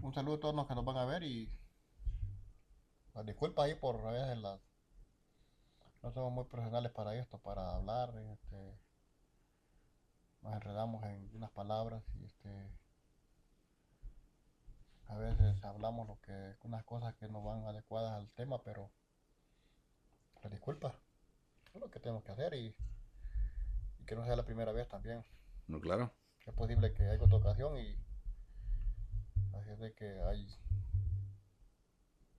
un saludo a todos los que nos van a ver y las disculpas ahí por a veces no somos muy profesionales para esto, para hablar, nos enredamos en unas palabras y a veces hablamos unas cosas que no van adecuadas al tema, pero las disculpas es lo que tenemos que hacer y que no sea la primera vez también. no, claro. Es posible que haya otra ocasión y así es de que hay